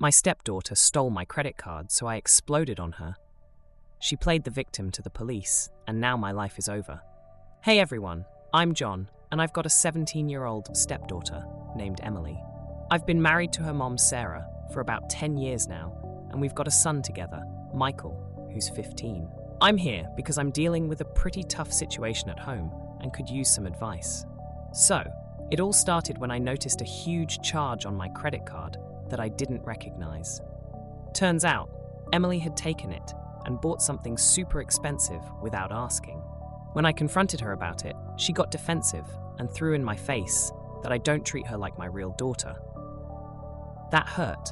My stepdaughter stole my credit card, so I exploded on her. She played the victim to the police, and now my life is over. Hey everyone, I'm John, and I've got a 17-year-old stepdaughter named Emily. I've been married to her mom, Sarah, for about 10 years now, and we've got a son together, Michael, who's 15. I'm here because I'm dealing with a pretty tough situation at home and could use some advice. So, it all started when I noticed a huge charge on my credit card that I didn't recognize. Turns out, Emily had taken it and bought something super expensive without asking. When I confronted her about it, she got defensive and threw in my face that I don't treat her like my real daughter. That hurt,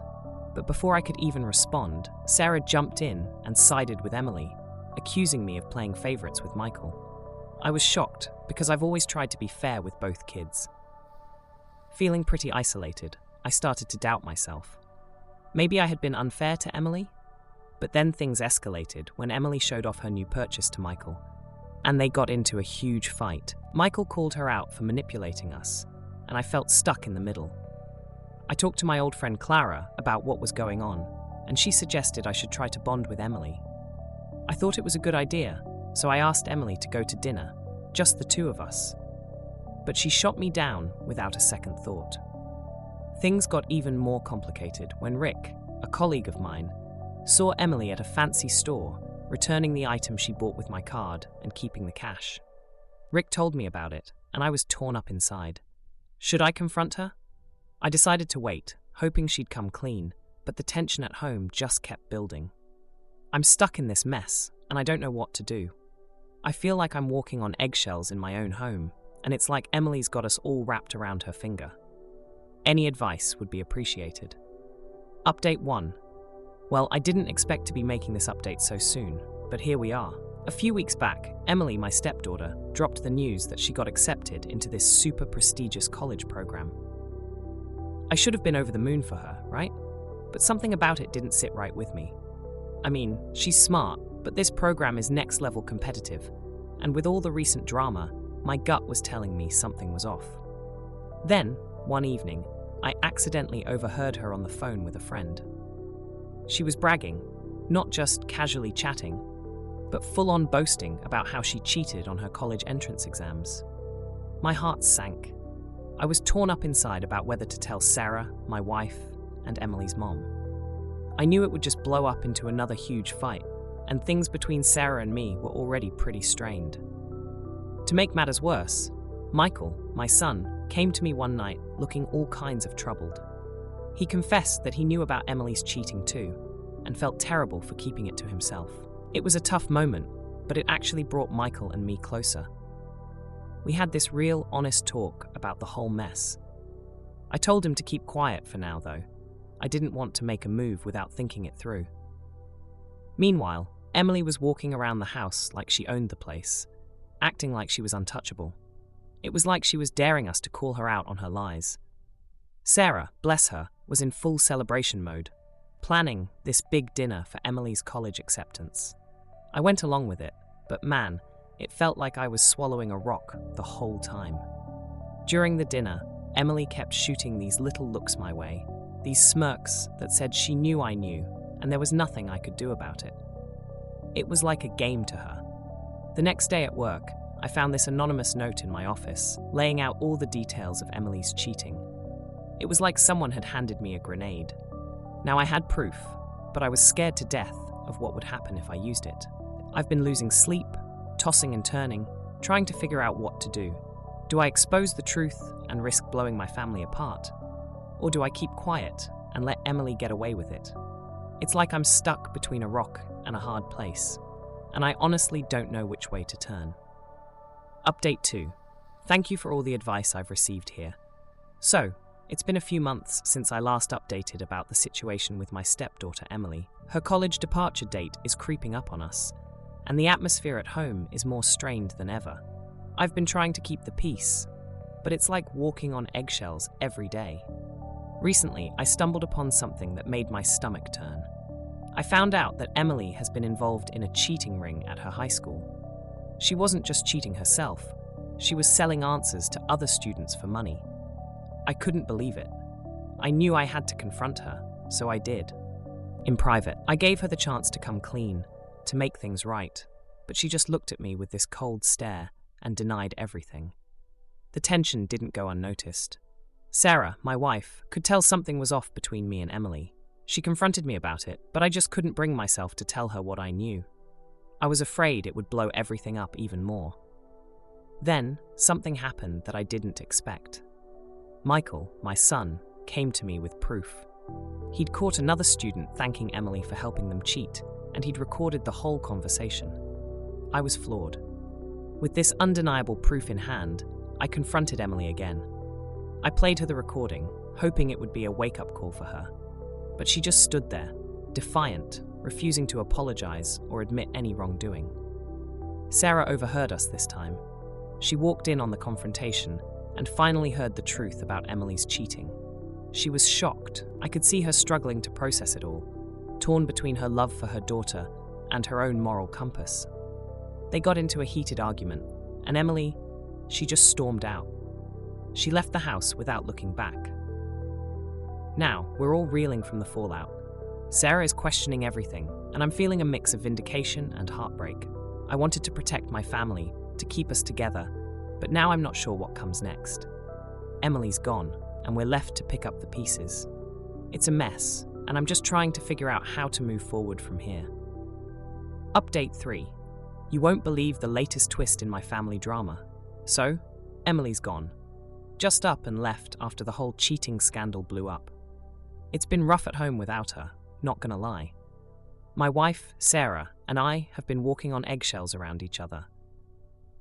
but before I could even respond, Sarah jumped in and sided with Emily, accusing me of playing favorites with Michael. I was shocked because I've always tried to be fair with both kids. Feeling pretty isolated, I started to doubt myself. Maybe I had been unfair to Emily? But then things escalated when Emily showed off her new purchase to Michael, and they got into a huge fight. Michael called her out for manipulating us, and I felt stuck in the middle. I talked to my old friend Clara about what was going on, and she suggested I should try to bond with Emily. I thought it was a good idea, so I asked Emily to go to dinner, just the two of us. But she shot me down without a second thought. Things got even more complicated when Rick, a colleague of mine, saw Emily at a fancy store, returning the item she bought with my card and keeping the cash. Rick told me about it, and I was torn up inside. Should I confront her? I decided to wait, hoping she'd come clean, but the tension at home just kept building. I'm stuck in this mess, and I don't know what to do. I feel like I'm walking on eggshells in my own home, and it's like Emily's got us all wrapped around her finger. Any advice would be appreciated. Update 1. Well, I didn't expect to be making this update so soon, but here we are. A few weeks back, Emily, my stepdaughter, dropped the news that she got accepted into this super prestigious college program. I should have been over the moon for her, right? But something about it didn't sit right with me. I mean, she's smart, but this program is next level competitive, and with all the recent drama, my gut was telling me something was off. Then, one evening, I accidentally overheard her on the phone with a friend. She was bragging, not just casually chatting, but full-on boasting about how she cheated on her college entrance exams. My heart sank. I was torn up inside about whether to tell Sarah, my wife, and Emily's mom. I knew it would just blow up into another huge fight, and things between Sarah and me were already pretty strained. To make matters worse, Michael, my son, came to me one night looking all kinds of troubled. He confessed that he knew about Emily's cheating too, and felt terrible for keeping it to himself. It was a tough moment, but it actually brought Michael and me closer. We had this real, honest talk about the whole mess. I told him to keep quiet for now, though. I didn't want to make a move without thinking it through. Meanwhile, Emily was walking around the house like she owned the place, acting like she was untouchable. It was like she was daring us to call her out on her lies. Sarah, bless her, was in full celebration mode, planning this big dinner for Emily's college acceptance. I went along with it, but man, it felt like I was swallowing a rock the whole time. During the dinner, Emily kept shooting these little looks my way, these smirks that said she knew I knew, and there was nothing I could do about it. It was like a game to her. The next day at work, I found this anonymous note in my office, laying out all the details of Emily's cheating. It was like someone had handed me a grenade. Now I had proof, but I was scared to death of what would happen if I used it. I've been losing sleep, tossing and turning, trying to figure out what to do. Do I expose the truth and risk blowing my family apart? Or do I keep quiet and let Emily get away with it? It's like I'm stuck between a rock and a hard place, and I honestly don't know which way to turn. Update 2. Thank you for all the advice I've received here. So, it's been a few months since I last updated about the situation with my stepdaughter Emily. Her college departure date is creeping up on us, and the atmosphere at home is more strained than ever. I've been trying to keep the peace, but it's like walking on eggshells every day. Recently, I stumbled upon something that made my stomach turn. I found out that Emily has been involved in a cheating ring at her high school. She wasn't just cheating herself, she was selling answers to other students for money. I couldn't believe it. I knew I had to confront her, so I did. In private, I gave her the chance to come clean, to make things right, but she just looked at me with this cold stare and denied everything. The tension didn't go unnoticed. Sarah, my wife, could tell something was off between me and Emily. She confronted me about it, but I just couldn't bring myself to tell her what I knew. I was afraid it would blow everything up even more. Then, something happened that I didn't expect. Michael, my son, came to me with proof. He'd caught another student thanking Emily for helping them cheat, and he'd recorded the whole conversation. I was floored. With this undeniable proof in hand, I confronted Emily again. I played her the recording, hoping it would be a wake-up call for her. But she just stood there, defiant, refusing to apologize or admit any wrongdoing. Sarah overheard us this time. She walked in on the confrontation and finally heard the truth about Emily's cheating. She was shocked. I could see her struggling to process it all, torn between her love for her daughter and her own moral compass. They got into a heated argument, and Emily, she just stormed out. She left the house without looking back. Now, we're all reeling from the fallout. Sarah is questioning everything, and I'm feeling a mix of vindication and heartbreak. I wanted to protect my family, to keep us together, but now I'm not sure what comes next. Emily's gone, and we're left to pick up the pieces. It's a mess, and I'm just trying to figure out how to move forward from here. Update 3. You won't believe the latest twist in my family drama. So, Emily's gone. Just up and left after the whole cheating scandal blew up. It's been rough at home without her, not gonna lie. My wife, Sarah, and I have been walking on eggshells around each other.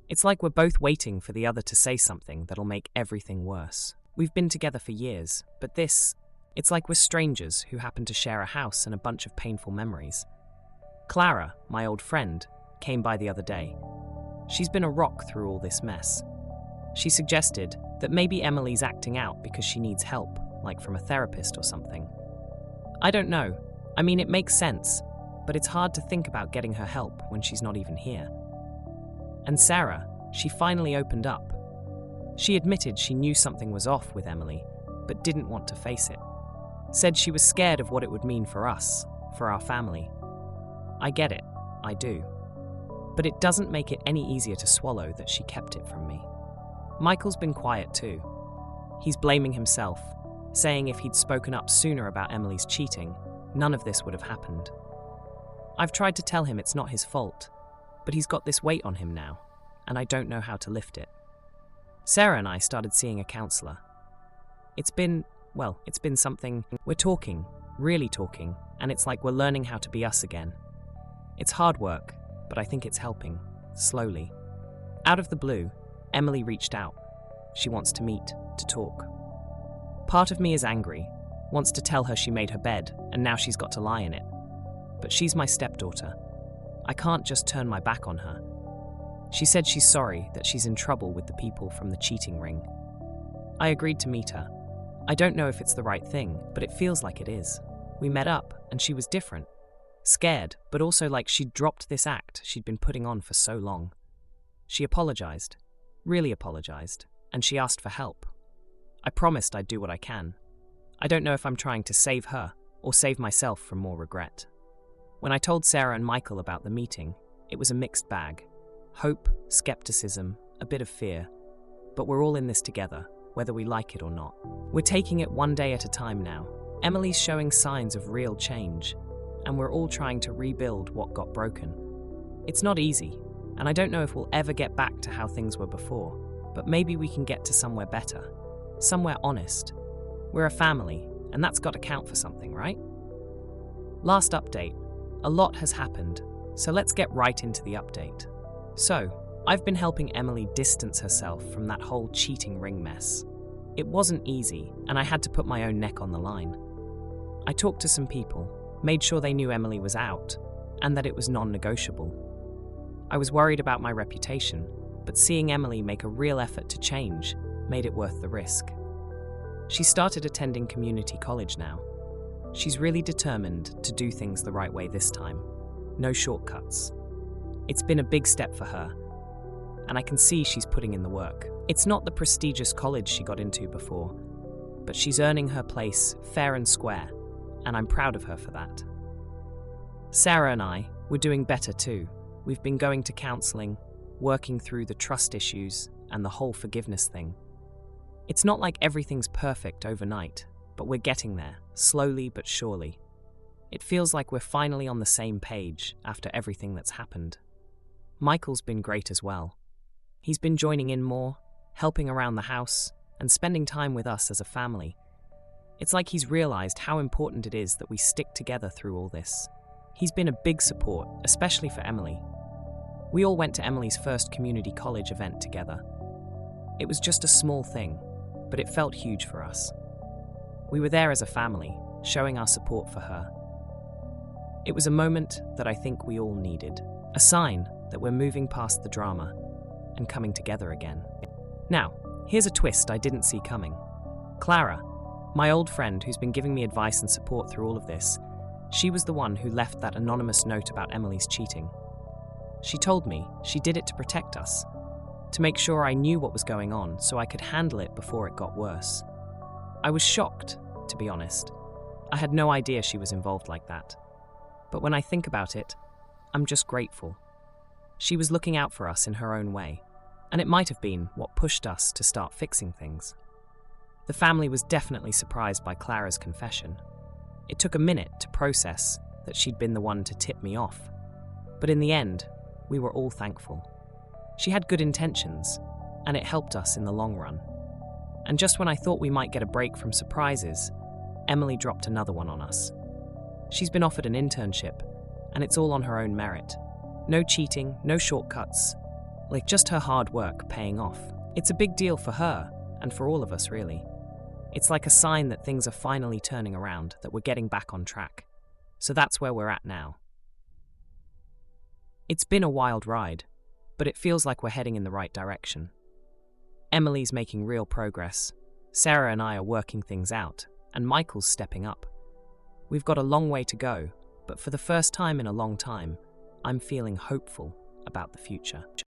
It's like we're both waiting for the other to say something that'll make everything worse. We've been together for years, but it's like we're strangers who happen to share a house and a bunch of painful memories. Clara, my old friend, came by the other day. She's been a rock through all this mess. She suggested that maybe Emily's acting out because she needs help, like from a therapist or something. I don't know. I mean, it makes sense, but it's hard to think about getting her help when she's not even here. And Sarah, she finally opened up. She admitted she knew something was off with Emily, but didn't want to face it. Said she was scared of what it would mean for us, for our family. I get it, I do. But it doesn't make it any easier to swallow that she kept it from me. Michael's been quiet too. He's blaming himself, saying if he'd spoken up sooner about Emily's cheating, none of this would have happened. I've tried to tell him it's not his fault, but he's got this weight on him now, and I don't know how to lift it. Sarah and I started seeing a counselor. It's been something. We're talking, really talking, and it's like we're learning how to be us again. It's hard work, but I think it's helping, slowly. Out of the blue, Emily reached out. She wants to meet, to talk. Part of me is angry, wants to tell her she made her bed, and now she's got to lie in it. But she's my stepdaughter. I can't just turn my back on her. She said she's sorry that she's in trouble with the people from the cheating ring. I agreed to meet her. I don't know if it's the right thing, but it feels like it is. We met up, and she was different. Scared, but also like she'd dropped this act she'd been putting on for so long. She apologized, really apologized, and she asked for help. I promised I'd do what I can. I don't know if I'm trying to save her or save myself from more regret. When I told Sarah and Michael about the meeting, it was a mixed bag. Hope, skepticism, a bit of fear. But we're all in this together, whether we like it or not. We're taking it one day at a time now. Emily's showing signs of real change, and we're all trying to rebuild what got broken. It's not easy, and I don't know if we'll ever get back to how things were before, but maybe we can get to somewhere better, somewhere honest. We're a family, and that's got to count for something, right? Last update. A lot has happened, so let's get right into the update. So, I've been helping Emily distance herself from that whole cheating ring mess. It wasn't easy, and I had to put my own neck on the line. I talked to some people, made sure they knew Emily was out, and that it was non-negotiable. I was worried about my reputation, but seeing Emily make a real effort to change made it worth the risk. She started attending community college now. She's really determined to do things the right way this time. No shortcuts. It's been a big step for her, and I can see she's putting in the work. It's not the prestigious college she got into before, but she's earning her place fair and square, and I'm proud of her for that. Sarah and I, we're doing better too. We've been going to counseling, working through the trust issues and the whole forgiveness thing. It's not like everything's perfect overnight, but we're getting there, slowly but surely. It feels like we're finally on the same page after everything that's happened. Michael's been great as well. He's been joining in more, helping around the house, and spending time with us as a family. It's like he's realized how important it is that we stick together through all this. He's been a big support, especially for Emily. We all went to Emily's first community college event together. It was just a small thing, but it felt huge for us. We were there as a family, showing our support for her. It was a moment that I think we all needed, a sign that we're moving past the drama and coming together again. Now, here's a twist I didn't see coming. Clara, my old friend who's been giving me advice and support through all of this, she was the one who left that anonymous note about Emily's cheating. She told me she did it to protect us, to make sure I knew what was going on so I could handle it before it got worse. I was shocked, to be honest. I had no idea she was involved like that. But when I think about it, I'm just grateful. She was looking out for us in her own way, and it might have been what pushed us to start fixing things. The family was definitely surprised by Clara's confession. It took a minute to process that she'd been the one to tip me off. But in the end, we were all thankful. She had good intentions, and it helped us in the long run. And just when I thought we might get a break from surprises, Emily dropped another one on us. She's been offered an internship, and it's all on her own merit. No cheating, no shortcuts, like just her hard work paying off. It's a big deal for her, and for all of us really. It's like a sign that things are finally turning around, that we're getting back on track. So that's where we're at now. It's been a wild ride, but it feels like we're heading in the right direction. Emily's making real progress, Sarah and I are working things out, and Michael's stepping up. We've got a long way to go, but for the first time in a long time, I'm feeling hopeful about the future.